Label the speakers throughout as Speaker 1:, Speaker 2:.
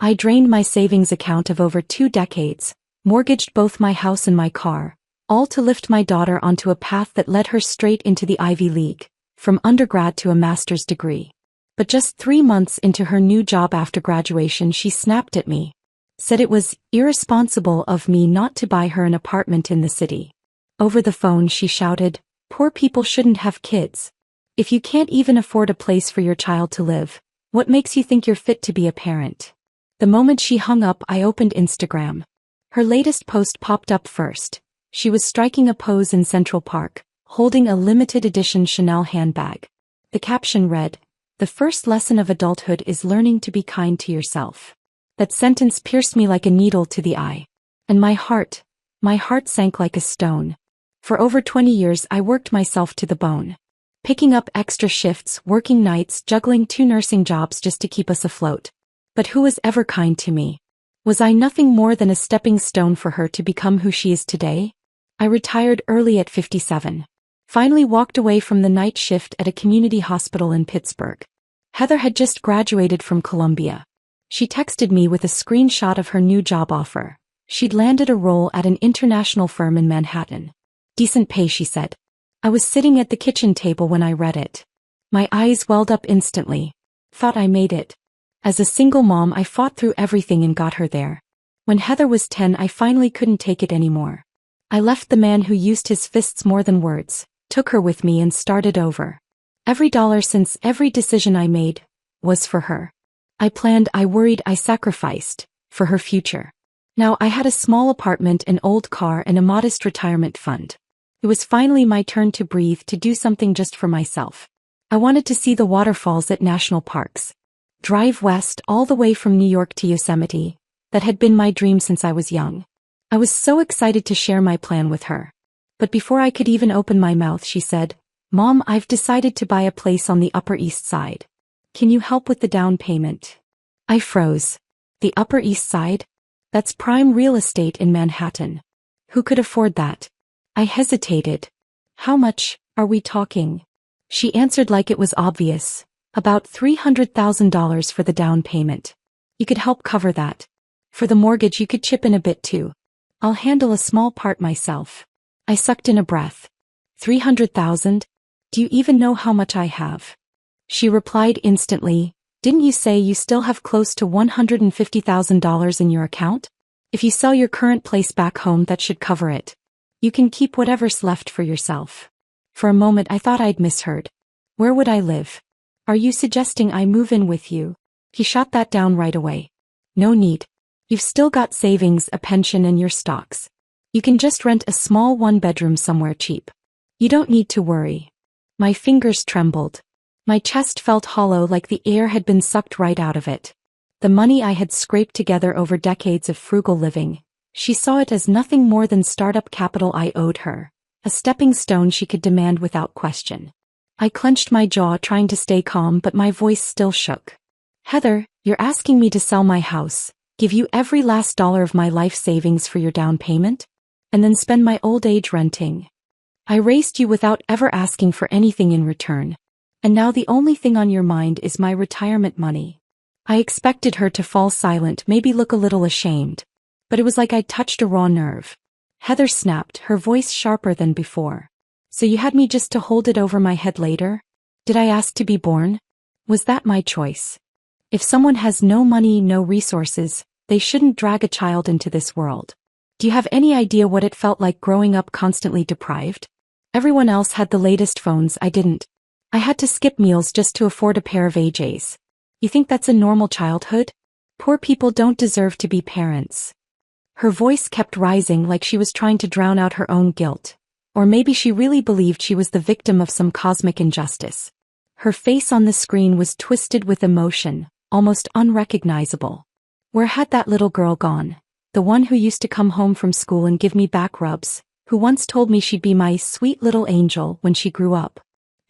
Speaker 1: I drained my savings account of over 2 decades, mortgaged both my house and my car, all to lift my daughter onto a path that led her straight into the Ivy League, from undergrad to a master's degree. But just 3 months into her new job after graduation, she snapped at me. Said it was irresponsible of me not to buy her an apartment in the city. Over the phone she shouted, "Poor people shouldn't have kids. If you can't even afford a place for your child to live, what makes you think you're fit to be a parent?" The moment she hung up, I opened Instagram. Her latest post popped up first. She was striking a pose in Central Park, holding a limited edition Chanel handbag. The caption read, "The first lesson of adulthood is learning to be kind to yourself." That sentence pierced me like a needle to the eye. And my heart sank like a stone. For over 20 years I worked myself to the bone. Picking up extra shifts, working nights, juggling 2 nursing jobs just to keep us afloat. But who was ever kind to me? Was I nothing more than a stepping stone for her to become who she is today? I retired early at 57. Finally walked away from the night shift at a community hospital in Pittsburgh. Heather had just graduated from Columbia. She texted me with a screenshot of her new job offer. She'd landed a role at an international firm in Manhattan. Decent pay, she said. I was sitting at the kitchen table when I read it. My eyes welled up instantly. Thought I made it. As a single mom, I fought through everything and got her there. When Heather was 10, I finally couldn't take it anymore. I left the man who used his fists more than words, took her with me and started over. Every dollar since every decision I made was for her. I planned, I worried, I sacrificed for her future. Now I had a small apartment, an old car, and a modest retirement fund. It was finally my turn to breathe, to do something just for myself. I wanted to see the waterfalls at national parks. Drive west all the way from New York to Yosemite. That had been my dream since I was young. I was so excited to share my plan with her. But before I could even open my mouth, she said, "Mom, I've decided to buy a place on the Upper East Side. Can you help with the down payment?" I froze. The Upper East Side? That's prime real estate in Manhattan. Who could afford that? I hesitated. "How much are we talking?" She answered like it was obvious. "About $300,000 for the down payment. You could help cover that. For the mortgage you could chip in a bit too. I'll handle a small part myself." I sucked in a breath. $300,000? Do you even know how much I have? She replied instantly, "Didn't you say you still have close to $150,000 in your account? If you sell your current place back home, that should cover it. You can keep whatever's left for yourself." For a moment I thought I'd misheard. Where would I live? "Are you suggesting I move in with you?" He shot that down right away. "No need. You've still got savings, a pension, and your stocks. You can just rent a small 1-bedroom somewhere cheap. You don't need to worry." My fingers trembled. My chest felt hollow, like the air had been sucked right out of it. The money I had scraped together over decades of frugal living, she saw it as nothing more than startup capital I owed her, a stepping stone she could demand without question. I clenched my jaw, trying to stay calm, but my voice still shook. "Heather, you're asking me to sell my house, give you every last dollar of my life savings for your down payment, and then spend my old age renting? I raised you without ever asking for anything in return. And now the only thing on your mind is my retirement money." I expected her to fall silent, maybe look a little ashamed. But it was like I'd touched a raw nerve. Heather snapped, her voice sharper than before. "So you had me just to hold it over my head later? Did I ask to be born? Was that my choice? If someone has no money, no resources, they shouldn't drag a child into this world. Do you have any idea what it felt like growing up constantly deprived? Everyone else had the latest phones, I didn't. I had to skip meals just to afford a pair of AJs. You think that's a normal childhood? Poor people don't deserve to be parents." Her voice kept rising, like she was trying to drown out her own guilt. Or maybe she really believed she was the victim of some cosmic injustice. Her face on the screen was twisted with emotion, almost unrecognizable. Where had that little girl gone? The one who used to come home from school and give me back rubs, who once told me she'd be my sweet little angel when she grew up.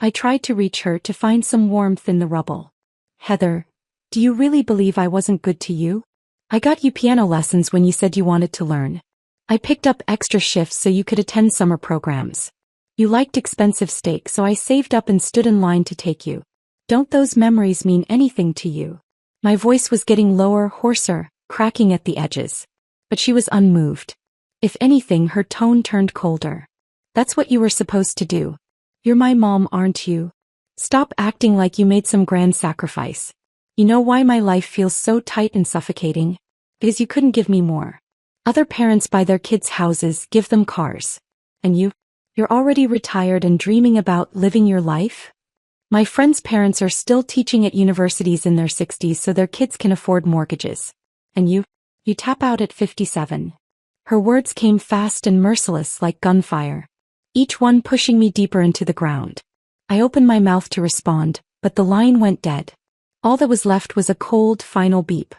Speaker 1: I tried to reach her, to find some warmth in the rubble. "Heather, do you really believe I wasn't good to you? I got you piano lessons when you said you wanted to learn. I picked up extra shifts so you could attend summer programs. You liked expensive steak, so I saved up and stood in line to take you. Don't those memories mean anything to you?" My voice was getting lower, hoarser, cracking at the edges. But she was unmoved. If anything, her tone turned colder. That's what you were supposed to do. You're my mom, aren't you? Stop acting like you made some grand sacrifice. You know why my life feels so tight and suffocating? Because you couldn't give me more. Other parents buy their kids houses, give them cars. And you're already retired and dreaming about living your life? My friends' parents are still teaching at universities in their 60s so their kids can afford mortgages. And you tap out at 57. Her words came fast and merciless like gunfire, each one pushing me deeper into the ground. I opened my mouth to respond, but the line went dead. All that was left was a cold, final beep.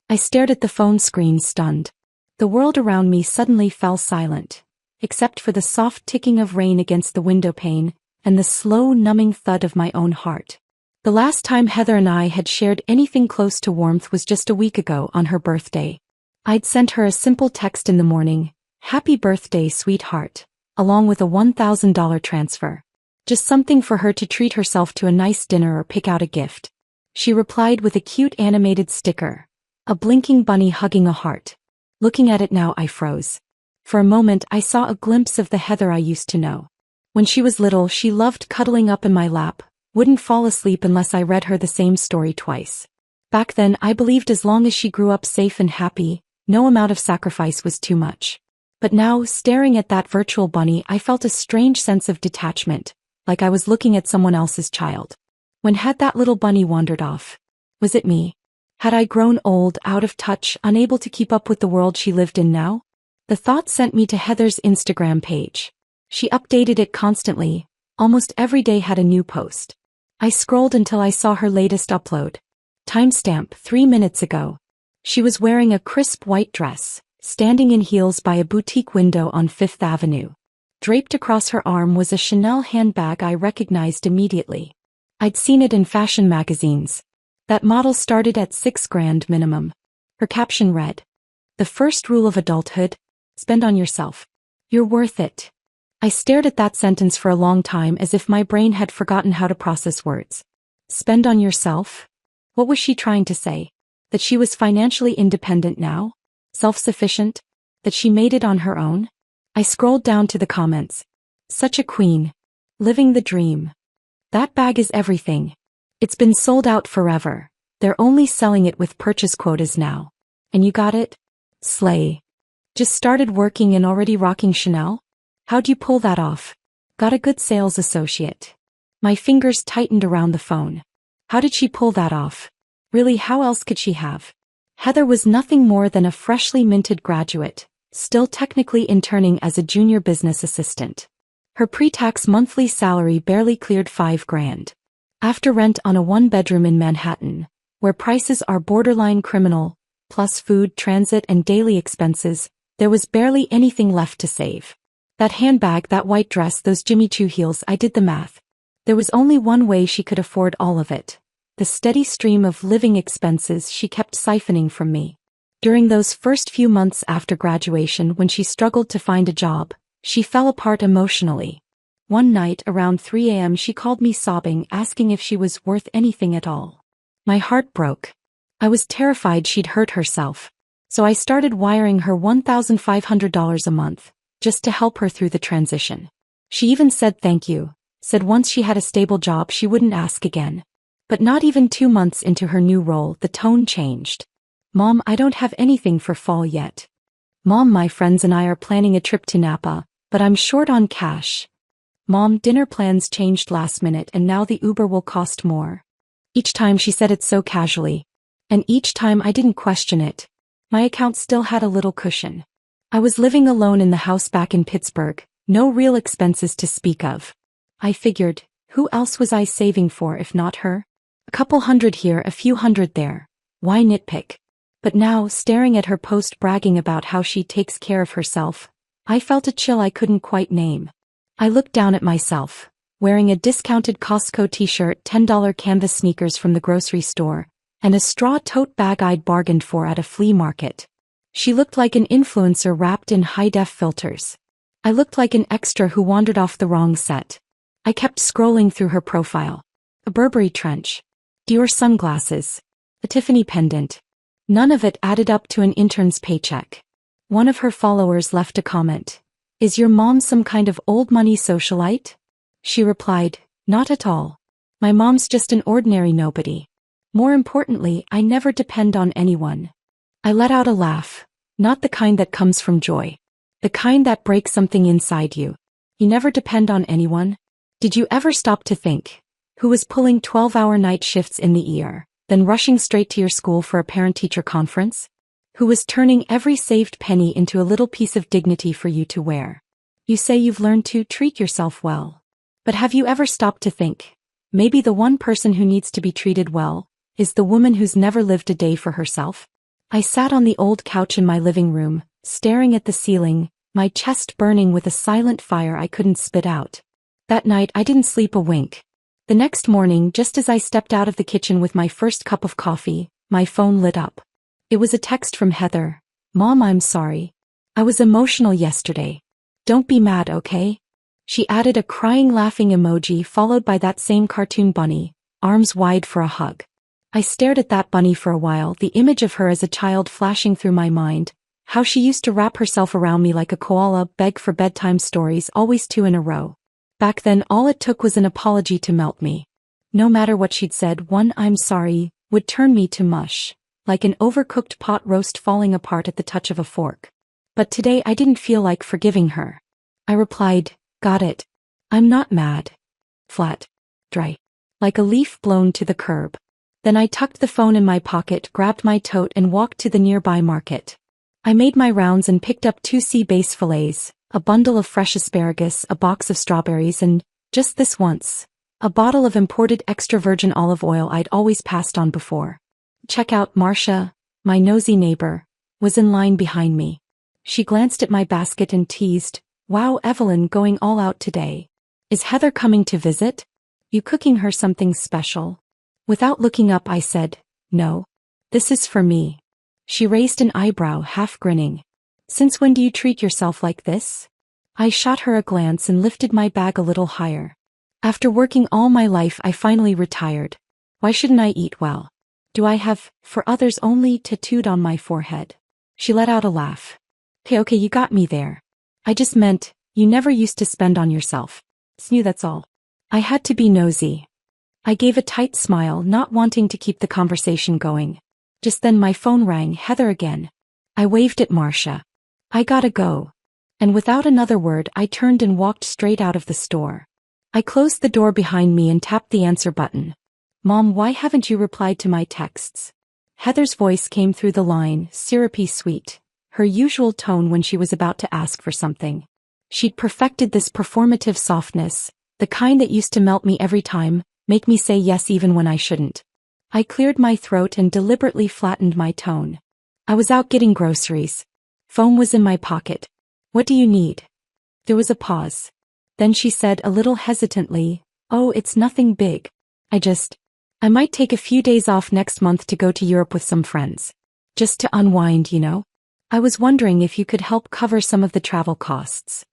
Speaker 1: I stared at the phone screen, stunned. The world around me suddenly fell silent, except for the soft ticking of rain against the window pane and the slow, numbing thud of my own heart. The last time Heather and I had shared anything close to warmth was just a week ago on her birthday. I'd sent her a simple text in the morning, "Happy birthday, sweetheart," along with a $1,000 transfer. Just something for her to treat herself to a nice dinner or pick out a gift. She replied with a cute animated sticker, a blinking bunny hugging a heart. Looking at it now, I froze. For a moment, I saw a glimpse of the Heather I used to know. When she was little, she loved cuddling up in my lap, wouldn't fall asleep unless I read her the same story twice. Back then, I believed as long as she grew up safe and happy, no amount of sacrifice was too much. But now, staring at that virtual bunny, I felt a strange sense of detachment, like I was looking at someone else's child. When had that little bunny wandered off? Was it me? Had I grown old, out of touch, unable to keep up with the world she lived in now? The thought sent me to Heather's Instagram page. She updated it constantly, almost every day had a new post. I scrolled until I saw her latest upload. Timestamp 3 minutes ago. She was wearing a crisp white dress, standing in heels by a boutique window on Fifth Avenue. Draped across her arm was a Chanel handbag I recognized immediately. I'd seen it in fashion magazines. That model started at $6,000 minimum. Her caption read, "The first rule of adulthood, spend on yourself. You're worth it." I stared at that sentence for a long time as if my brain had forgotten how to process words. Spend on yourself? What was she trying to say? That she was financially independent now? Self-sufficient? That she made it on her own? I scrolled down to the comments. Such a queen. Living the dream. That bag is everything. It's been sold out forever. They're only selling it with purchase quotas now. And you got it? Slay. Just started working and already rocking Chanel? How'd you pull that off? Got a good sales associate. My fingers tightened around the phone. How did she pull that off? Really, how else could she have? Heather was nothing more than a freshly minted graduate, still technically interning as a junior business assistant. Her pre-tax monthly salary barely cleared $5,000. After rent on a one-bedroom in Manhattan, where prices are borderline criminal, plus food, transit, and daily expenses, there was barely anything left to save. That handbag, that white dress, those Jimmy Choo heels, I did the math. There was only one way she could afford all of it. The steady stream of living expenses she kept siphoning from me. During those first few months after graduation, when she struggled to find a job, she fell apart emotionally. One night around 3 a.m. she called me sobbing, asking if she was worth anything at all. My heart broke. I was terrified she'd hurt herself. So I started wiring her $1,500 a month, just to help her through the transition. She even said thank you, said once she had a stable job she wouldn't ask again. But not even 2 months into her new role, the tone changed. "Mom, I don't have anything for fall yet. Mom, my friends and I are planning a trip to Napa, but I'm short on cash. Mom, dinner plans changed last minute and now the Uber will cost more." Each time she said it so casually. And each time I didn't question it. My account still had a little cushion. I was living alone in the house back in Pittsburgh, no real expenses to speak of. I figured, who else was I saving for if not her? A couple hundred here, a few hundred there. Why nitpick? But now, staring at her post bragging about how she takes care of herself, I felt a chill I couldn't quite name. I looked down at myself, wearing a discounted Costco t-shirt, $10 canvas sneakers from the grocery store, and a straw tote bag I'd bargained for at a flea market. She looked like an influencer wrapped in high-def filters. I looked like an extra who wandered off the wrong set. I kept scrolling through her profile. A Burberry trench. Dior sunglasses. a Tiffany pendant. None of it added up to an intern's paycheck. One of her followers left a comment. Is your mom some kind of old money socialite? She replied, not at all. My mom's just an ordinary nobody. More importantly, I never depend on anyone. I let out a laugh. Not the kind that comes from joy. The kind that breaks something inside you. You never depend on anyone? Did you ever stop to think? Who was pulling 12-hour night shifts in the ER, then rushing straight to your school for a parent-teacher conference? Who was turning every saved penny into a little piece of dignity for you to wear? You say you've learned to treat yourself well. But have you ever stopped to think? Maybe the one person who needs to be treated well is the woman who's never lived a day for herself. I sat on the old couch in my living room, staring at the ceiling, my chest burning with a silent fire I couldn't spit out. That night I didn't sleep a wink. The next morning, just as I stepped out of the kitchen with my first cup of coffee, my phone lit up. It was a text from Heather. Mom, I'm sorry. I was emotional yesterday. Don't be mad, okay? She added a crying laughing emoji followed by that same cartoon bunny, arms wide for a hug. I stared at that bunny for a while, the image of her as a child flashing through my mind, how she used to wrap herself around me like a koala, beg for bedtime stories, always 2 in a row. Back then all it took was an apology to melt me. No matter what she'd said, one I'm sorry would turn me to mush, like an overcooked pot roast falling apart at the touch of a fork. But today I didn't feel like forgiving her. I replied, got it. I'm not mad. Flat. Dry. Like a leaf blown to the curb. Then I tucked the phone in my pocket, grabbed my tote and walked to the nearby market. I made my rounds and picked up 2 sea bass fillets, a bundle of fresh asparagus, a box of strawberries and, just this once, a bottle of imported extra virgin olive oil I'd always passed on before. Check out Marcia, my nosy neighbor, was in line behind me. She glanced at my basket and teased, wow, Evelyn going all out today. Is Heather coming to visit? You cooking her something special? Without looking up I said, no. This is for me. She raised an eyebrow, half grinning. Since when do you treat yourself like this? I shot her a glance and lifted my bag a little higher. After working all my life I finally retired. Why shouldn't I eat well? Do I have, for others only, tattooed on my forehead? She let out a laugh. Okay, you got me there. I just meant, you never used to spend on yourself. Snoo, that's all. I had to be nosy. I gave a tight smile, not wanting to keep the conversation going. Just then my phone rang, Heather again. I waved at Marcia. I gotta go. And without another word I turned and walked straight out of the store. I closed the door behind me and tapped the answer button. Mom, why haven't you replied to my texts? Heather's voice came through the line, syrupy sweet, her usual tone when she was about to ask for something. She'd perfected this performative softness, the kind that used to melt me every time, make me say yes even when I shouldn't. I cleared my throat and deliberately flattened my tone. I was out getting groceries. Phone was in my pocket. What do you need? There was a pause. Then she said a little hesitantly, oh, it's nothing big. I might take a few days off next month to go to Europe with some friends. Just to unwind, you know? I was wondering if you could help cover some of the travel costs.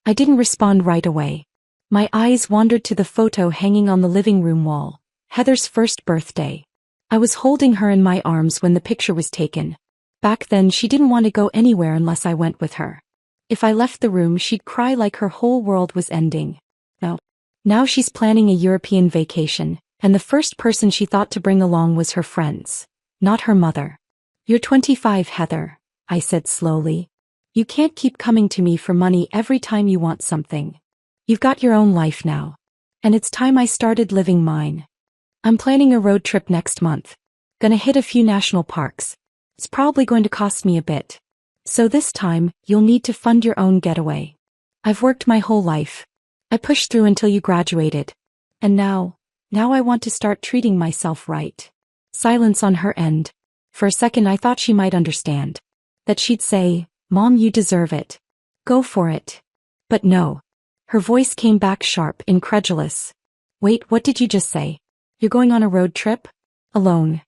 Speaker 1: I didn't respond right away. My eyes wandered to the photo hanging on the living room wall, Heather's first birthday. I was holding her in my arms when the picture was taken. Back then she didn't want to go anywhere unless I went with her. If I left the room she'd cry like her whole world was ending. No. Now she's planning a European vacation, and the first person she thought to bring along was her friends, not her mother. You're 25, Heather, I said slowly. You can't keep coming to me for money every time you want something. You've got your own life now. And it's time I started living mine. I'm planning a road trip next month. Gonna hit a few national parks. It's probably going to cost me a bit. So this time, you'll need to fund your own getaway. I've worked my whole life. I pushed through until you graduated. And now I want to start treating myself right. Silence on her end. For a second I thought she might understand. That she'd say, Mom, you deserve it. Go for it. But no. Her voice came back sharp, incredulous. Wait, what did you just say? You're going on a road trip? Alone?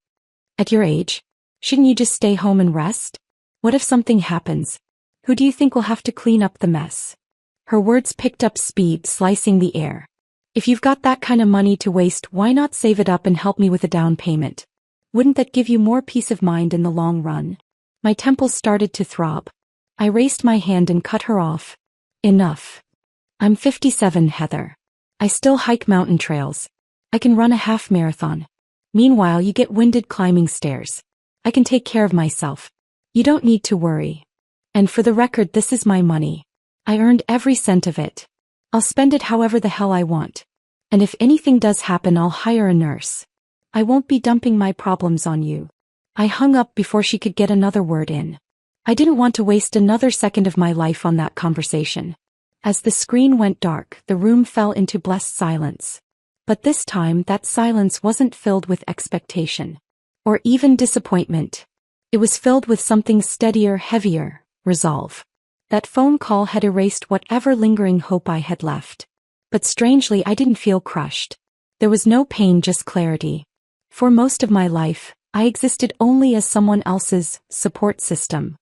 Speaker 1: At your age? Shouldn't you just stay home and rest? What if something happens? Who do you think will have to clean up the mess? Her words picked up speed, slicing the air. If you've got that kind of money to waste, why not save it up and help me with a down payment? Wouldn't that give you more peace of mind in the long run? My temples started to throb. I raised my hand and cut her off. Enough. I'm 57, Heather. I still hike mountain trails. I can run a half marathon. Meanwhile, you get winded climbing stairs. I can take care of myself. You don't need to worry. And for the record, this is my money. I earned every cent of it. I'll spend it however the hell I want. And if anything does happen, I'll hire a nurse. I won't be dumping my problems on you. I hung up before she could get another word in. I didn't want to waste another second of my life on that conversation. As the screen went dark, the room fell into blessed silence. But this time, that silence wasn't filled with expectation. Or even disappointment. It was filled with something steadier, heavier, resolve. That phone call had erased whatever lingering hope I had left. But strangely, I didn't feel crushed. There was no pain, just clarity. For most of my life, I existed only as someone else's support system.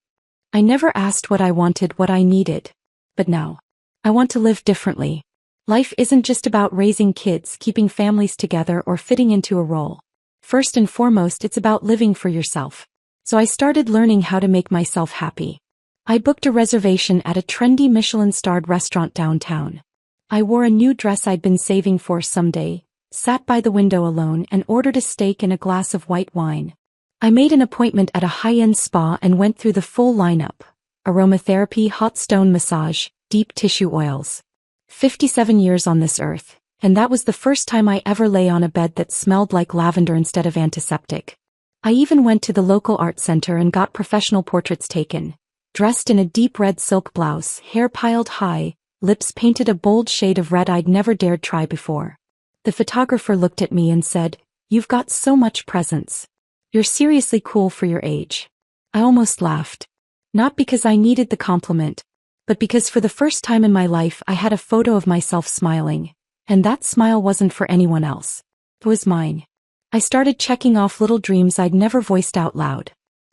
Speaker 1: I never asked what I wanted, what I needed. But now, I want to live differently. Life isn't just about raising kids, keeping families together, or fitting into a role. First and foremost, it's about living for yourself. So I started learning how to make myself happy. I booked a reservation at a trendy Michelin-starred restaurant downtown. I wore a new dress I'd been saving for someday, sat by the window alone, and ordered a steak and a glass of white wine. I made an appointment at a high-end spa and went through the full lineup: aromatherapy, hot stone massage, deep tissue oils. 57 years on this earth, and that was the first time I ever lay on a bed that smelled like lavender instead of antiseptic. I even went to the local art center and got professional portraits taken. Dressed in a deep red silk blouse, hair piled high, lips painted a bold shade of red I'd never dared try before. The photographer looked at me and said, "You've got so much presence. You're seriously cool for your age." I almost laughed. Not because I needed the compliment, but because for the first time in my life I had a photo of myself smiling, and that smile wasn't for anyone else. It was mine. I started checking off little dreams I'd never voiced out loud.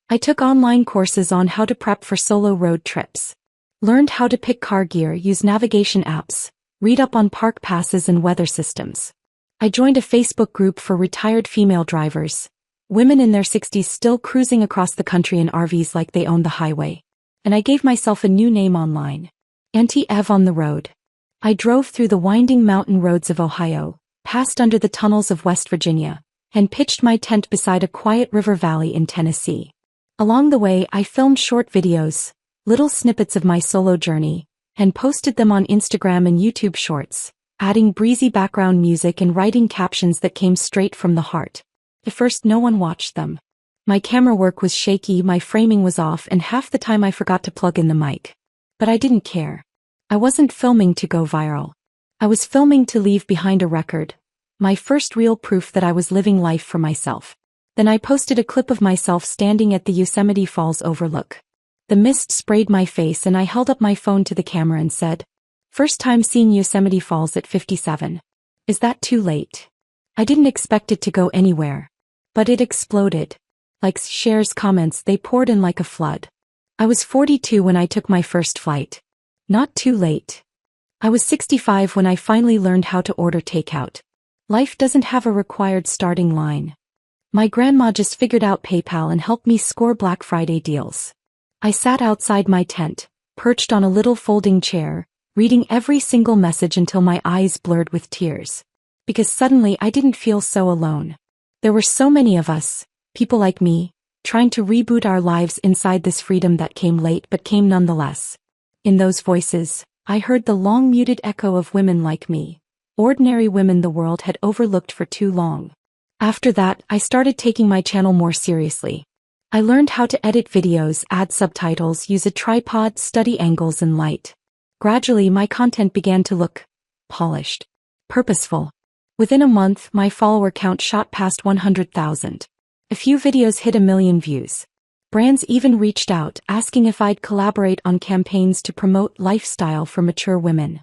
Speaker 1: I took online courses on how to prep for solo road trips. Learned how to pick car gear, use navigation apps, read up on park passes and weather systems. I joined a Facebook group for retired female drivers, women in their 60s still cruising across the country in RVs like they owned the highway. And I gave myself a new name online: Auntie Ev on the road. I drove through the winding mountain roads of Ohio, passed under the tunnels of West Virginia, and pitched my tent beside a quiet river valley in Tennessee. Along the way, I filmed short videos, little snippets of my solo journey, and posted them on Instagram and YouTube Shorts, adding breezy background music and writing captions that came straight from the heart. At first, no one watched them. My camera work was shaky, my framing was off, and half the time I forgot to plug in the mic. But I didn't care. I wasn't filming to go viral. I was filming to leave behind a record, my first real proof that I was living life for myself. Then I posted a clip of myself standing at the Yosemite Falls overlook. The mist sprayed my face and I held up my phone to the camera and said, "First time seeing Yosemite Falls at 57. Is that too late?" I didn't expect it to go anywhere. But it exploded. Likes, shares, comments, they poured in like a flood. I was 42 when I took my first flight. Not too late. I was 65 when I finally learned how to order takeout. Life doesn't have a required starting line. My grandma just figured out PayPal and helped me score Black Friday deals. I sat outside my tent, perched on a little folding chair, reading every single message until my eyes blurred with tears. Because suddenly I didn't feel so alone. There were so many of us, people like me, trying to reboot our lives inside this freedom that came late but came nonetheless. In those voices, I heard the long muted echo of women like me, ordinary women the world had overlooked for too long. After that, I started taking my channel more seriously. I learned how to edit videos, add subtitles, use a tripod, study angles and light. Gradually, my content began to look polished, purposeful. Within a month, my follower count shot past 100,000. A few videos hit 1 million views. Brands even reached out, asking if I'd collaborate on campaigns to promote lifestyle for mature women.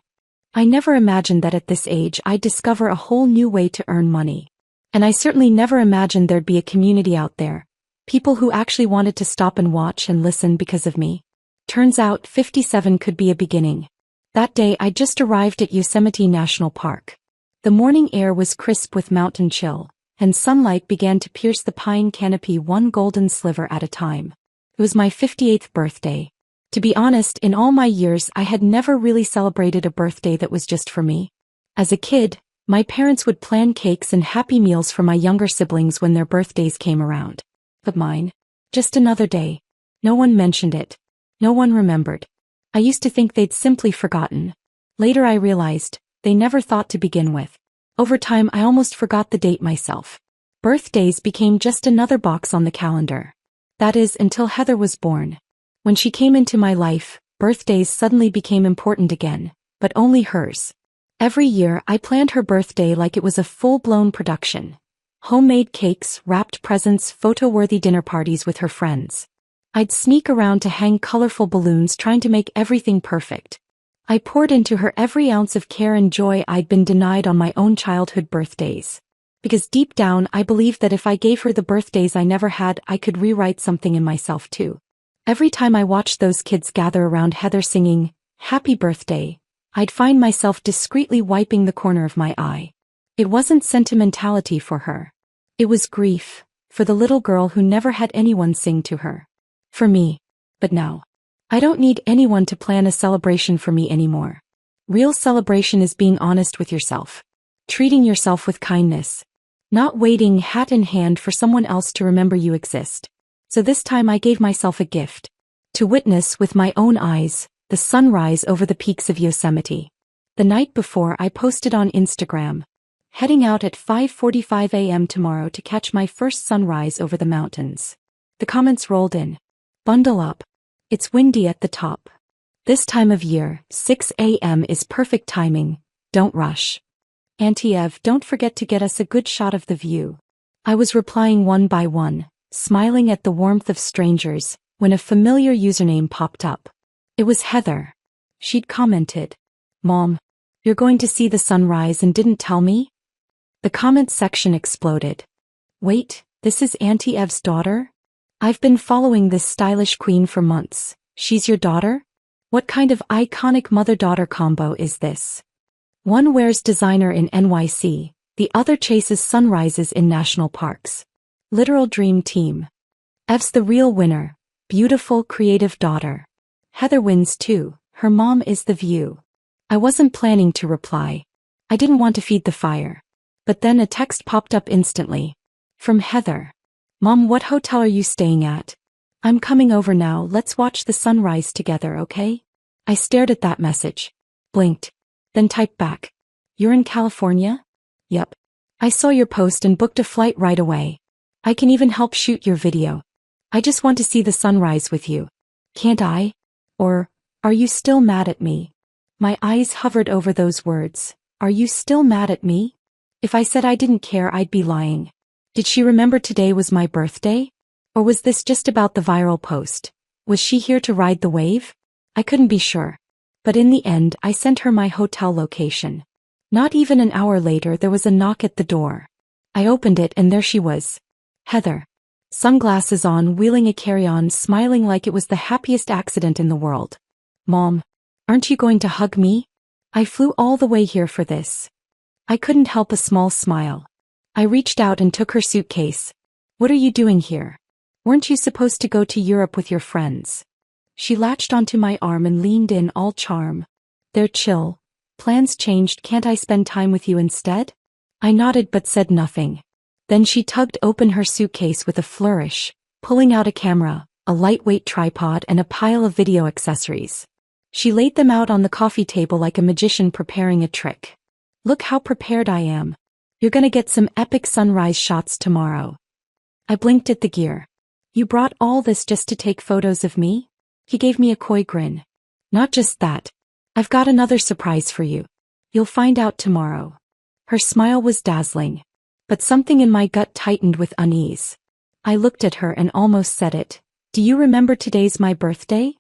Speaker 1: I never imagined that at this age I'd discover a whole new way to earn money. And I certainly never imagined there'd be a community out there. People who actually wanted to stop and watch and listen because of me. Turns out 57 could be a beginning. That day I just arrived at Yosemite National Park. The morning air was crisp with mountain chill, and sunlight began to pierce the pine canopy one golden sliver at a time. It was my 58th birthday. To be honest, in all my years I had never really celebrated a birthday that was just for me. As a kid, my parents would plan cakes and happy meals for my younger siblings when their birthdays came around. But mine? Just another day. No one mentioned it. No one remembered. I used to think they'd simply forgotten. Later I realized, they never thought to begin with. Over time I almost forgot the date myself. Birthdays became just another box on the calendar. That is, until Heather was born. When she came into my life, birthdays suddenly became important again, but only hers. Every year I planned her birthday like it was a full-blown production. Homemade cakes, wrapped presents, photo-worthy dinner parties with her friends. I'd sneak around to hang colorful balloons trying to make everything perfect. I poured into her every ounce of care and joy I'd been denied on my own childhood birthdays. Because deep down I believed that if I gave her the birthdays I never had, I could rewrite something in myself too. Every time I watched those kids gather around Heather singing, "Happy Birthday," I'd find myself discreetly wiping the corner of my eye. It wasn't sentimentality for her. It was grief, for the little girl who never had anyone sing to her. For me. But now, I don't need anyone to plan a celebration for me anymore. Real celebration is being honest with yourself. Treating yourself with kindness. Not waiting hat in hand for someone else to remember you exist. So this time I gave myself a gift. To witness with my own eyes, the sunrise over the peaks of Yosemite. The night before I posted on Instagram. Heading out at 5:45 a.m. tomorrow to catch my first sunrise over the mountains. The comments rolled in. Bundle up. It's windy at the top. This time of year, 6 a.m. is perfect timing. Don't rush. Auntie Ev, don't forget to get us a good shot of the view. I was replying one by one, smiling at the warmth of strangers, when a familiar username popped up. It was Heather. She'd commented, "Mom, you're going to see the sunrise and didn't tell me?" The comment section exploded. Wait, this is Auntie Ev's daughter? I've been following this stylish queen for months. She's your daughter? What kind of iconic mother-daughter combo is this? One wears designer in NYC, the other chases sunrises in national parks. Literal dream team. Ev's the real winner. Beautiful, creative daughter. Heather wins too. Her mom is the view. I wasn't planning to reply. I didn't want to feed the fire. But then a text popped up instantly. From Heather. "Mom, what hotel are you staying at? I'm coming over now, let's watch the sunrise together, okay?" I stared at that message. Blinked. Then typed back. "You're in California?" "Yep. I saw your post and booked a flight right away. I can even help shoot your video. I just want to see the sunrise with you. Can't I? Or, are you still mad at me?" My eyes hovered over those words. Are you still mad at me? If I said I didn't care, I'd be lying. Did she remember today was my birthday? Or was this just about the viral post? Was she here to ride the wave? I couldn't be sure. But in the end, I sent her my hotel location. Not even an hour later, there was a knock at the door. I opened it and there she was. Heather. Sunglasses on, wheeling a carry-on, smiling like it was the happiest accident in the world. "Mom, aren't you going to hug me? I flew all the way here for this." I couldn't help a small smile. I reached out and took her suitcase. "What are you doing here? Weren't you supposed to go to Europe with your friends?" She latched onto my arm and leaned in, all charm. "They're chill. Plans changed, can't I spend time with you instead?" I nodded but said nothing. Then she tugged open her suitcase with a flourish, pulling out a camera, a lightweight tripod and a pile of video accessories. She laid them out on the coffee table like a magician preparing a trick. "Look how prepared I am. You're gonna get some epic sunrise shots tomorrow." I blinked at the gear. "You brought all this just to take photos of me?" He gave me a coy grin. "Not just that. I've got another surprise for you. You'll find out tomorrow." Her smile was dazzling. But something in my gut tightened with unease. I looked at her and almost said it. "Do you remember today's my birthday?"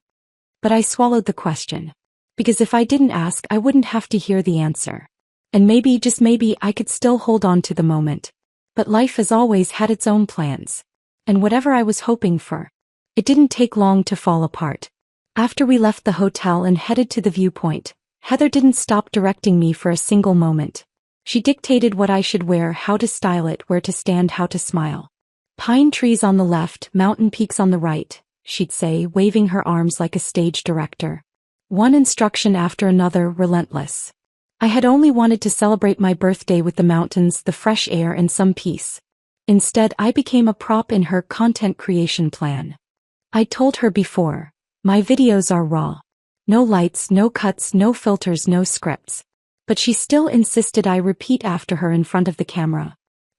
Speaker 1: But I swallowed the question. Because if I didn't ask, I wouldn't have to hear the answer. And maybe, just maybe, I could still hold on to the moment. But life has always had its own plans. And whatever I was hoping for, it didn't take long to fall apart. After we left the hotel and headed to the viewpoint, Heather didn't stop directing me for a single moment. She dictated what I should wear, how to style it, where to stand, how to smile. Pine trees on the left, mountain peaks on the right, she'd say, waving her arms like a stage director. One instruction after another, relentless. I had only wanted to celebrate my birthday with the mountains, the fresh air, and some peace. Instead, I became a prop in her content creation plan. I told her before, my videos are raw. No lights, no cuts, no filters, no scripts. But she still insisted I repeat after her in front of the camera.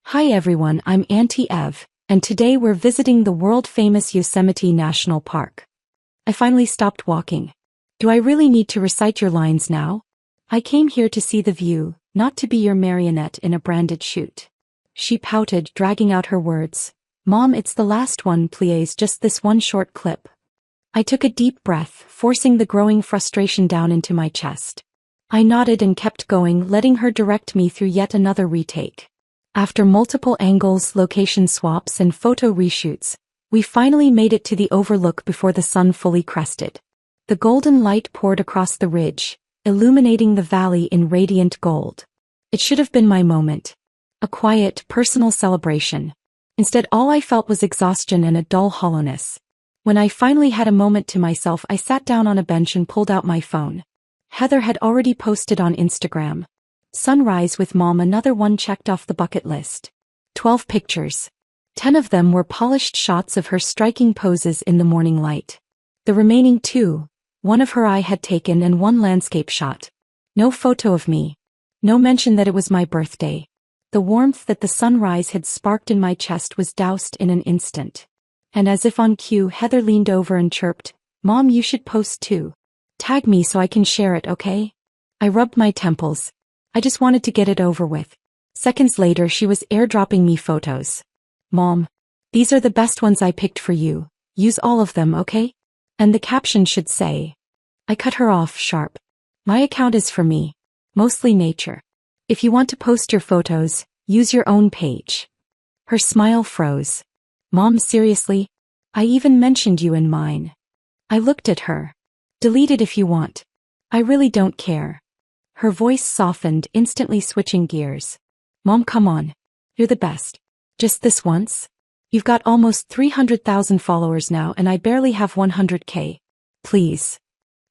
Speaker 1: Hi everyone, I'm Auntie Ev, and today we're visiting the world-famous Yosemite National Park. I finally stopped walking. Do I really need to recite your lines now? I came here to see the view, not to be your marionette in a branded shoot. She pouted, dragging out her words. Mom, it's the last one, please, just this one short clip. I took a deep breath, forcing the growing frustration down into my chest. I nodded and kept going, letting her direct me through yet another retake. After multiple angles, location swaps, and photo reshoots, we finally made it to the overlook before the sun fully crested. The golden light poured across the ridge, illuminating the valley in radiant gold. It should have been my moment. A quiet, personal celebration. Instead, all I felt was exhaustion and a dull hollowness. When I finally had a moment to myself, I sat down on a bench and pulled out my phone. Heather had already posted on Instagram. Sunrise with Mom, another one checked off the bucket list. 12 pictures. 10 of them were polished shots of her striking poses in the morning light. The remaining 2, one of her I had taken and one landscape shot. No photo of me. No mention that it was my birthday. The warmth that the sunrise had sparked in my chest was doused in an instant. And as if on cue, Heather leaned over and chirped, Mom, you should post too. Tag me so I can share it, okay? I rubbed my temples. I just wanted to get it over with. Seconds later, she was airdropping me photos. Mom, these are the best ones I picked for you. Use all of them, okay? And the caption should say. I cut her off sharp. My account is for me. Mostly nature. If you want to post your photos, use your own page. Her smile froze. Mom, seriously? I even mentioned you in mine. I looked at her. Delete it if you want. I really don't care. Her voice softened, instantly switching gears. Mom, come on. You're the best. Just this once? You've got almost 300,000 followers now and I barely have 100K. Please.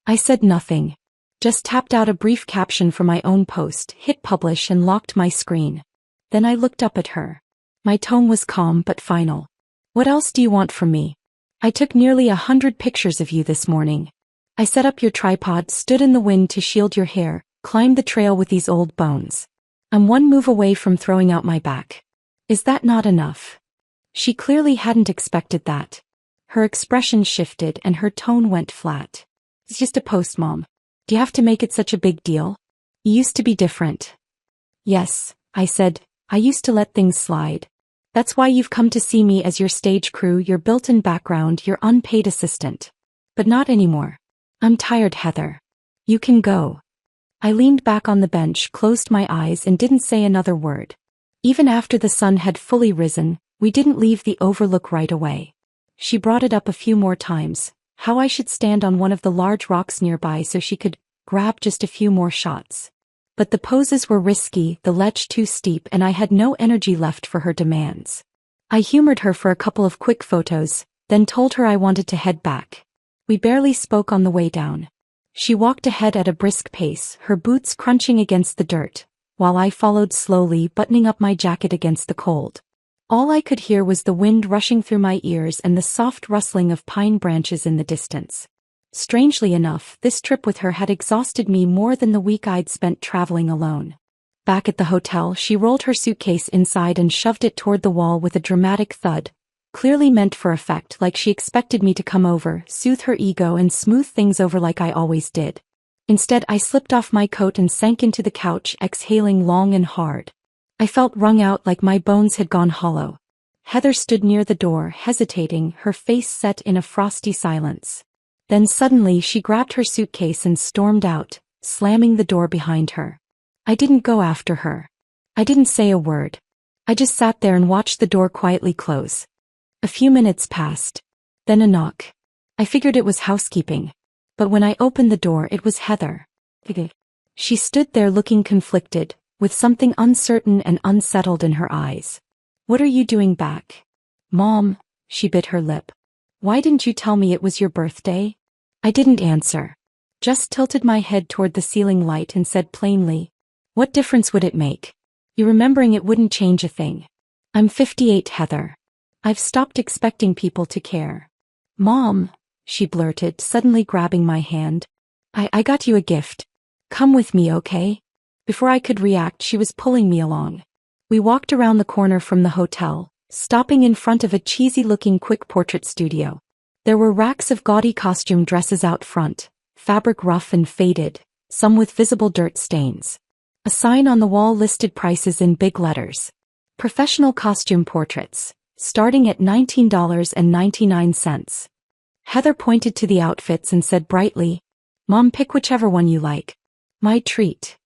Speaker 1: I said nothing. Just tapped out a brief caption for my own post, hit publish and locked my screen. Then I looked up at her. My tone was calm but final. What else do you want from me? I took nearly 100 pictures of you this morning. I set up your tripod, stood in the wind to shield your hair, climbed the trail with these old bones. I'm one move away from throwing out my back. Is that not enough? She clearly hadn't expected that. Her expression shifted and her tone went flat. It's just a post, Mom. Do you have to make it such a big deal? You used to be different. Yes, I said, I used to let things slide. That's why you've come to see me as your stage crew, your built-in background, your unpaid assistant. But not anymore. I'm tired, Heather. You can go. I leaned back on the bench, closed my eyes and didn't say another word. Even after the sun had fully risen, we didn't leave the overlook right away. She brought it up a few more times, how I should stand on one of the large rocks nearby so she could grab just a few more shots. But the poses were risky, the ledge too steep, and I had no energy left for her demands. I humored her for a couple of quick photos, then told her I wanted to head back. We barely spoke on the way down. She walked ahead at a brisk pace, her boots crunching against the dirt, while I followed slowly, buttoning up my jacket against the cold. All I could hear was the wind rushing through my ears and the soft rustling of pine branches in the distance. Strangely enough, this trip with her had exhausted me more than the week I'd spent traveling alone. Back at the hotel, she rolled her suitcase inside and shoved it toward the wall with a dramatic thud, clearly meant for effect, like she expected me to come over, soothe her ego and smooth things over like I always did. Instead, I slipped off my coat and sank into the couch, exhaling long and hard. I felt wrung out, like my bones had gone hollow. Heather stood near the door, hesitating, her face set in a frosty silence. Then suddenly she grabbed her suitcase and stormed out, slamming the door behind her. I didn't go after her. I didn't say a word. I just sat there and watched the door quietly close. A few minutes passed. Then a knock. I figured it was housekeeping. But when I opened the door, it was Heather. She stood there looking conflicted, with something uncertain and unsettled in her eyes. "What are you doing back?" "Mom," she bit her lip. "Why didn't you tell me it was your birthday?" I didn't answer. Just tilted my head toward the ceiling light and said plainly, "What difference would it make? You remembering it wouldn't change a thing. I'm 58, Heather. I've stopped expecting people to care." "Mom," she blurted, suddenly grabbing my hand. I got you a gift. Come with me, okay?" Before I could react, she was pulling me along. We walked around the corner from the hotel, stopping in front of a cheesy-looking quick portrait studio. There were racks of gaudy costume dresses out front, fabric rough and faded, some with visible dirt stains. A sign on the wall listed prices in big letters. Professional costume portraits, starting at $19.99. Heather pointed to the outfits and said brightly, "Mom, pick whichever one you like." "My treat."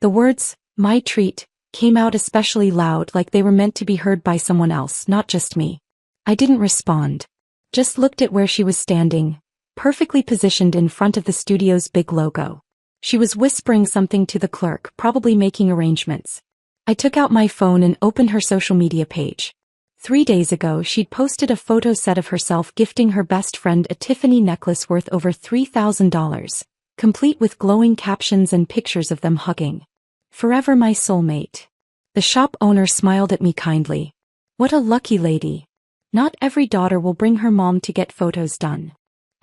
Speaker 1: The words, "my treat," came out especially loud, like they were meant to be heard by someone else, not just me. I didn't respond. Just looked at where she was standing, perfectly positioned in front of the studio's big logo. She was whispering something to the clerk, probably making arrangements. I took out my phone and opened her social media page. 3 days ago, she'd posted a photo set of herself gifting her best friend a Tiffany necklace worth over $3,000, complete with glowing captions and pictures of them hugging. "Forever my soulmate." The shop owner smiled at me kindly. "What a lucky lady. Not every daughter will bring her mom to get photos done."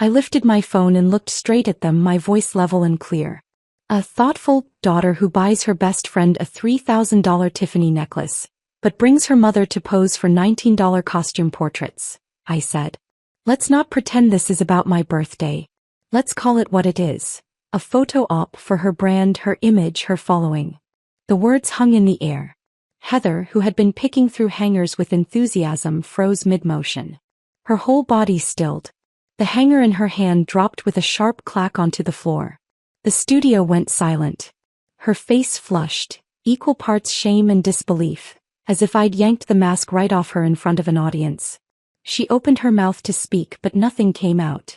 Speaker 1: I lifted my phone and looked straight at them, my voice level and clear. "A thoughtful daughter who buys her best friend a $3,000 Tiffany necklace, but brings her mother to pose for $19 costume portraits," I said. "Let's not pretend this is about my birthday. Let's call it what it is. A photo op for her brand, her image, her following." The words hung in the air. Heather, who had been picking through hangers with enthusiasm, froze mid-motion. Her whole body stilled. The hanger in her hand dropped with a sharp clack onto the floor. The studio went silent. Her face flushed, equal parts shame and disbelief, as if I'd yanked the mask right off her in front of an audience. She opened her mouth to speak, but nothing came out.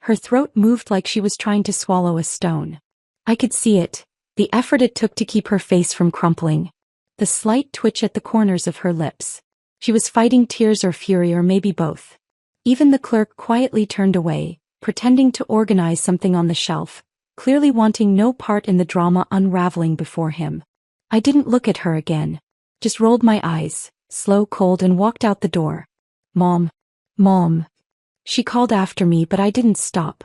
Speaker 1: Her throat moved like she was trying to swallow a stone. I could see it, the effort it took to keep her face from crumpling. The slight twitch at the corners of her lips. She was fighting tears or fury, or maybe both. Even the clerk quietly turned away, pretending to organize something on the shelf, clearly wanting no part in the drama unraveling before him. I didn't look at her again. Just rolled my eyes, slow, cold, and walked out the door. "Mom. Mom." She called after me, but I didn't stop.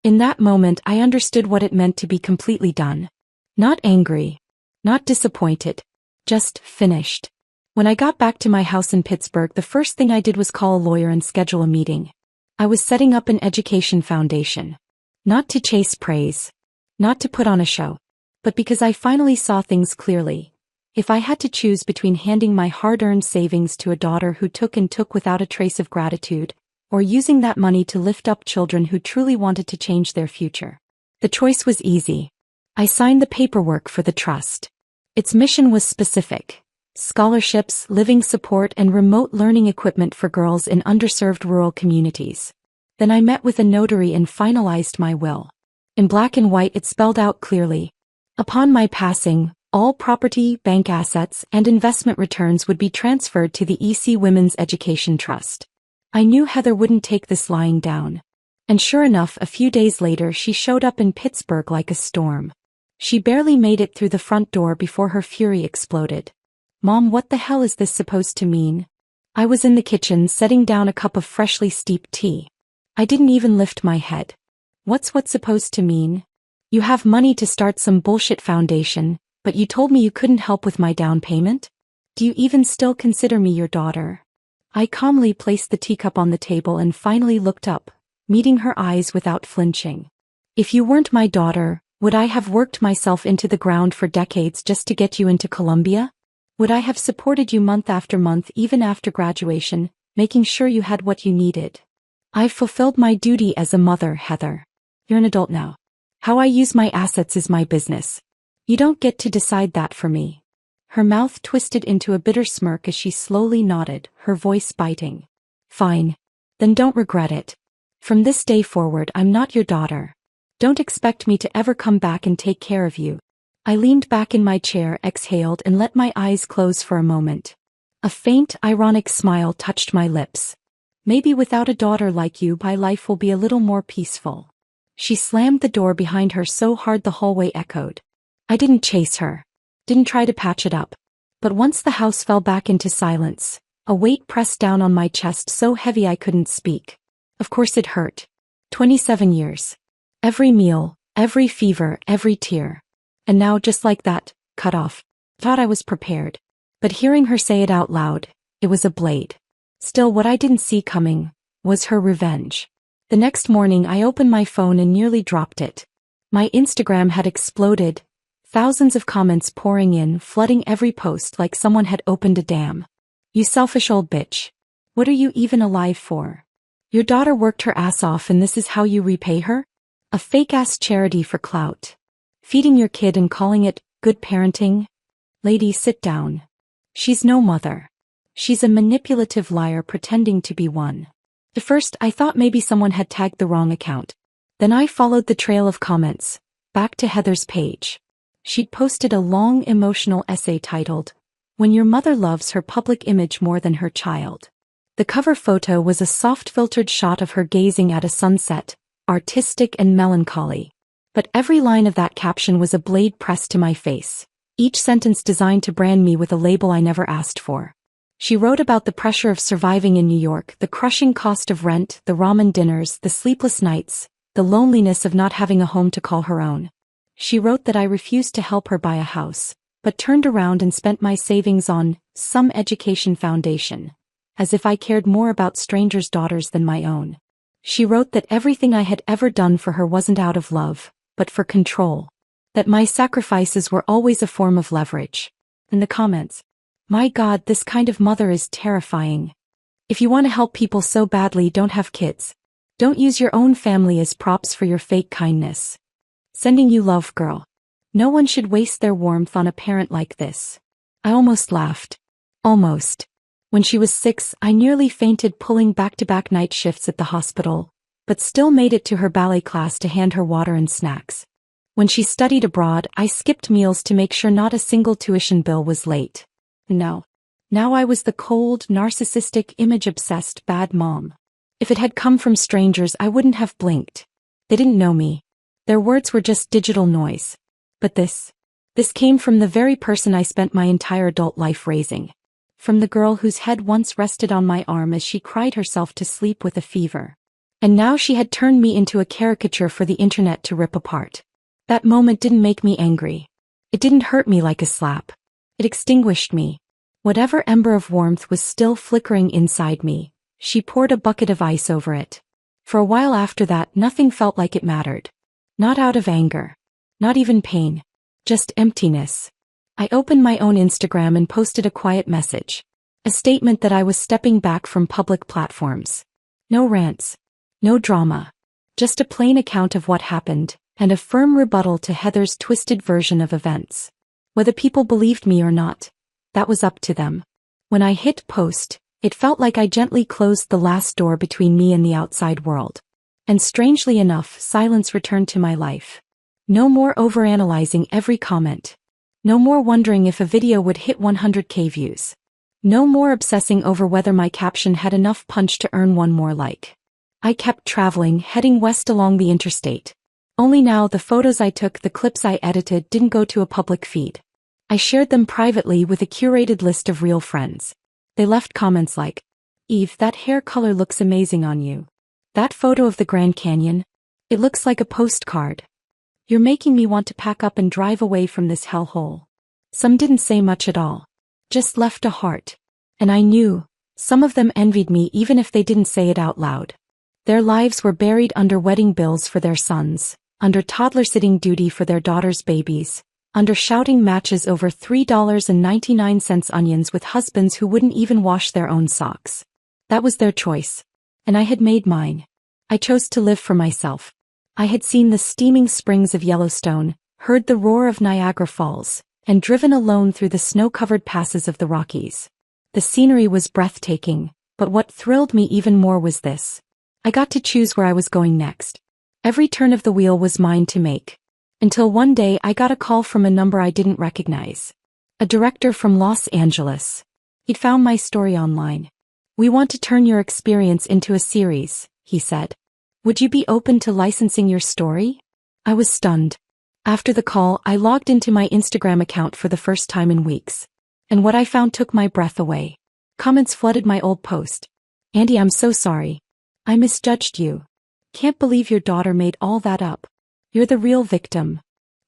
Speaker 1: In that moment, I understood what it meant to be completely done. Not angry. Not disappointed. Just finished. When I got back to my house in Pittsburgh, the first thing I did was call a lawyer and schedule a meeting. I was setting up an education foundation. Not to chase praise. Not to put on a show. But because I finally saw things clearly. If I had to choose between handing my hard-earned savings to a daughter who took and took without a trace of gratitude, or using that money to lift up children who truly wanted to change their future, the choice was easy. I signed the paperwork for the trust. Its mission was specific: scholarships, living support, and remote learning equipment for girls in underserved rural communities. Then I met with a notary and finalized my will. In black and white, it spelled out clearly: upon my passing, all property, bank assets, and investment returns would be transferred to the EC Women's Education Trust. I knew Heather wouldn't take this lying down. And sure enough, a few days later she showed up in Pittsburgh like a storm. She barely made it through the front door before her fury exploded. "Mom, what the hell is this supposed to mean?" I was in the kitchen setting down a cup of freshly steeped tea. I didn't even lift my head. What's supposed to mean? You have money to start some bullshit foundation, but you told me you couldn't help with my down payment? Do you even still consider me your daughter? I calmly placed the teacup on the table and finally looked up, meeting her eyes without flinching. "If you weren't my daughter, would I have worked myself into the ground for decades just to get you into Columbia? Would I have supported you month after month, even after graduation, making sure you had what you needed? I've fulfilled my duty as a mother, Heather. You're an adult now. How I use my assets is my business. You don't get to decide that for me." Her mouth twisted into a bitter smirk as she slowly nodded, her voice biting. "Fine. Then don't regret it. From this day forward, I'm not your daughter. Don't expect me to ever come back and take care of you. I leaned back in my chair, exhaled, and let my eyes close for a moment. A faint, ironic smile touched my lips. Maybe without a daughter like you, my life will be a little more peaceful. She slammed the door behind her so hard the hallway echoed. I didn't chase her. Didn't try to patch it up. But once the house fell back into silence, a weight pressed down on my chest so heavy I couldn't speak. Of course it hurt. 27 years. Every meal, every fever, every tear. And now, just like that, cut off. Thought I was prepared. But hearing her say it out loud, it was a blade. Still, what I didn't see coming was her revenge. The next morning I opened my phone and nearly dropped it. My Instagram had exploded. Thousands of comments pouring in, flooding every post like someone had opened a dam. You selfish old bitch. What are you even alive for? Your daughter worked her ass off and this is how you repay her? A fake-ass charity for clout. Feeding your kid and calling it good parenting? Lady, sit down. She's no mother. She's a manipulative liar pretending to be one. At first, I thought maybe someone had tagged the wrong account. Then I followed the trail of comments, back to Heather's page. She'd posted a long emotional essay titled, "When Your Mother Loves Her Public Image More Than Her Child." The cover photo was a soft filtered shot of her gazing at a sunset, artistic and melancholy. But every line of that caption was a blade pressed to my face, each sentence designed to brand me with a label I never asked for. She wrote about the pressure of surviving in New York, the crushing cost of rent, the ramen dinners, the sleepless nights, the loneliness of not having a home to call her own. She wrote that I refused to help her buy a house, but turned around and spent my savings on some education foundation, as if I cared more about strangers' daughters than my own. She wrote that everything I had ever done for her wasn't out of love, but for control. That my sacrifices were always a form of leverage. In the comments, "My God, this kind of mother is terrifying. If you want to help people so badly, don't have kids. Don't use your own family as props for your fake kindness. Sending you love, girl. No one should waste their warmth on a parent like this." I almost laughed. Almost. When she was 6, I nearly fainted pulling back-to-back night shifts at the hospital, but still made it to her ballet class to hand her water and snacks. When she studied abroad, I skipped meals to make sure not a single tuition bill was late. No. Now I was the cold, narcissistic, image-obsessed bad mom. If it had come from strangers, I wouldn't have blinked. They didn't know me. Their words were just digital noise. But this came from the very person I spent my entire adult life raising. From the girl whose head once rested on my arm as she cried herself to sleep with a fever. And now she had turned me into a caricature for the internet to rip apart. That moment didn't make me angry. It didn't hurt me like a slap. It extinguished me. Whatever ember of warmth was still flickering inside me, she poured a bucket of ice over it. For a while after that, nothing felt like it mattered. Not out of anger. Not even pain. Just emptiness. I opened my own Instagram and posted a quiet message. A statement that I was stepping back from public platforms. No rants. No drama. Just a plain account of what happened, and a firm rebuttal to Heather's twisted version of events. Whether people believed me or not, that was up to them. When I hit post, it felt like I gently closed the last door between me and the outside world. And strangely enough, silence returned to my life. No more overanalyzing every comment. No more wondering if a video would hit 100K views. No more obsessing over whether my caption had enough punch to earn one more like. I kept traveling, heading west along the interstate. Only now the photos I took, the clips I edited, didn't go to a public feed. I shared them privately with a curated list of real friends. They left comments like, "Eve, that hair color looks amazing on you. That photo of the Grand Canyon, it looks like a postcard. You're making me want to pack up and drive away from this hellhole." Some didn't say much at all. Just left a heart. And I knew, some of them envied me even if they didn't say it out loud. Their lives were buried under wedding bills for their sons, under toddler-sitting duty for their daughters' babies, under shouting matches over $3.99 onions with husbands who wouldn't even wash their own socks. That was their choice. And I had made mine. I chose to live for myself. I had seen the steaming springs of Yellowstone, heard the roar of Niagara Falls, and driven alone through the snow-covered passes of the Rockies. The scenery was breathtaking, but what thrilled me even more was this. I got to choose where I was going next. Every turn of the wheel was mine to make. Until one day I got a call from a number I didn't recognize. A director from Los Angeles. He'd found my story online. "We want to turn your experience into a series," he said. "Would you be open to licensing your story?" I was stunned. After the call, I logged into my Instagram account for the first time in weeks. And what I found took my breath away. Comments flooded my old post. "Andy, I'm so sorry. I misjudged you. Can't believe your daughter made all that up. You're the real victim.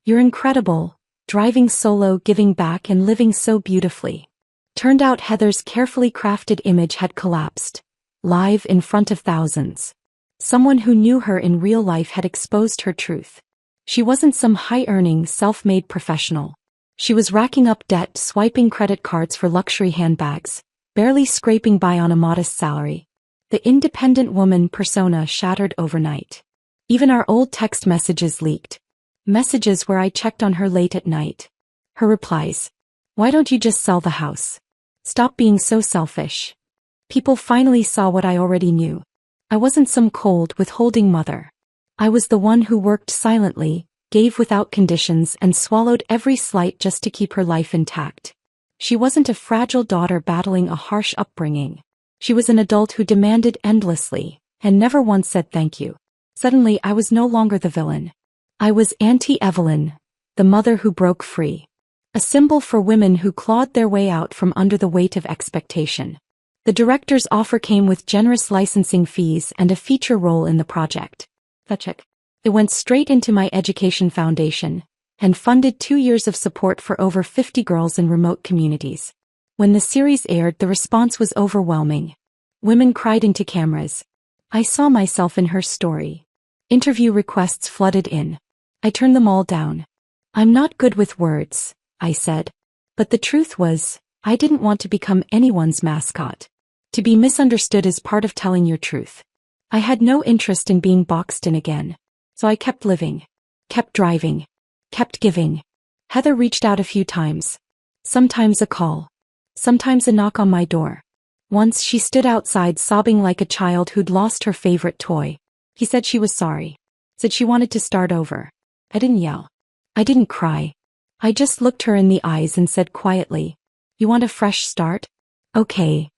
Speaker 1: You're incredible, driving solo, giving back and living so beautifully." Turned out Heather's carefully crafted image had collapsed, live in front of thousands. Someone who knew her in real life had exposed her truth. She wasn't some high-earning, self-made professional. She was racking up debt, swiping credit cards for luxury handbags, barely scraping by on a modest salary. The independent woman persona shattered overnight. Even our old text messages leaked. Messages where I checked on her late at night. Her replies: "Why don't you just sell the house? Stop being so selfish." People finally saw what I already knew. I wasn't some cold, withholding mother. I was the one who worked silently, gave without conditions, and swallowed every slight just to keep her life intact. She wasn't a fragile daughter battling a harsh upbringing. She was an adult who demanded endlessly, and never once said thank you. Suddenly I was no longer the villain. I was Auntie Evelyn, the mother who broke free. A symbol for women who clawed their way out from under the weight of expectation. The director's offer came with generous licensing fees and a feature role in the project. It went straight into my education foundation, and funded 2 years of support for over 50 girls in remote communities. When the series aired, the response was overwhelming. Women cried into cameras. I saw myself in her story. Interview requests flooded in. I turned them all down. "I'm not good with words," I said. But the truth was, I didn't want to become anyone's mascot. To be misunderstood is part of telling your truth. I had no interest in being boxed in again. So I kept living, kept driving, kept giving. Heather reached out a few times. Sometimes a call. Sometimes a knock on my door. Once she stood outside sobbing like a child who'd lost her favorite toy. He said she was sorry. Said she wanted to start over. I didn't yell. I didn't cry. I just looked her in the eyes and said quietly, "You want a fresh start? Okay.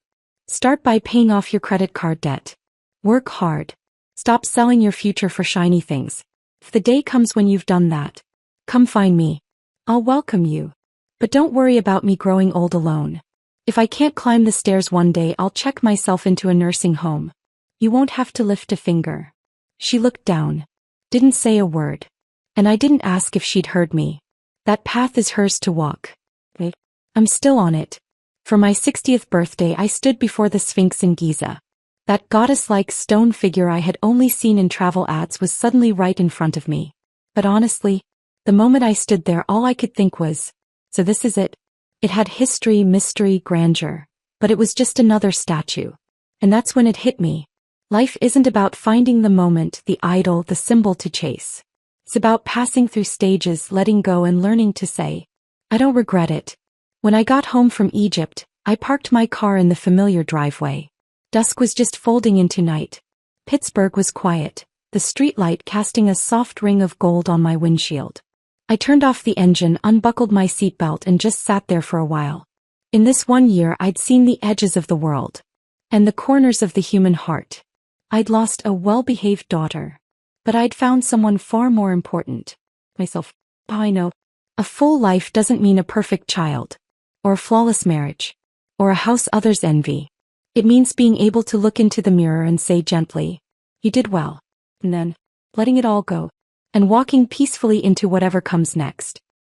Speaker 1: Start by paying off your credit card debt. Work hard. Stop selling your future for shiny things. If the day comes when you've done that, come find me. I'll welcome you. But don't worry about me growing old alone. If I can't climb the stairs one day, I'll check myself into a nursing home. You won't have to lift a finger." She looked down. Didn't say a word. And I didn't ask if she'd heard me. That path is hers to walk. I'm still on it. For my 60th birthday, I stood before the Sphinx in Giza. That goddess-like stone figure I had only seen in travel ads was suddenly right in front of me. But honestly, the moment I stood there, all I could think was, so this is it. It had history, mystery, grandeur. But it was just another statue. And that's when it hit me. Life isn't about finding the moment, the idol, the symbol to chase. It's about passing through stages, letting go and learning to say, I don't regret it. When I got home from Egypt, I parked my car in the familiar driveway. Dusk was just folding into night. Pittsburgh was quiet, the streetlight casting a soft ring of gold on my windshield. I turned off the engine, unbuckled my seatbelt and just sat there for a while. In this 1 year I'd seen the edges of the world. And the corners of the human heart. I'd lost a well-behaved daughter. But I'd found someone far more important. Myself. I know. A full life doesn't mean a perfect child. Or a flawless marriage. Or a house others envy. It means being able to look into the mirror and say gently, you did well. And then, letting it all go. And walking peacefully into whatever comes next.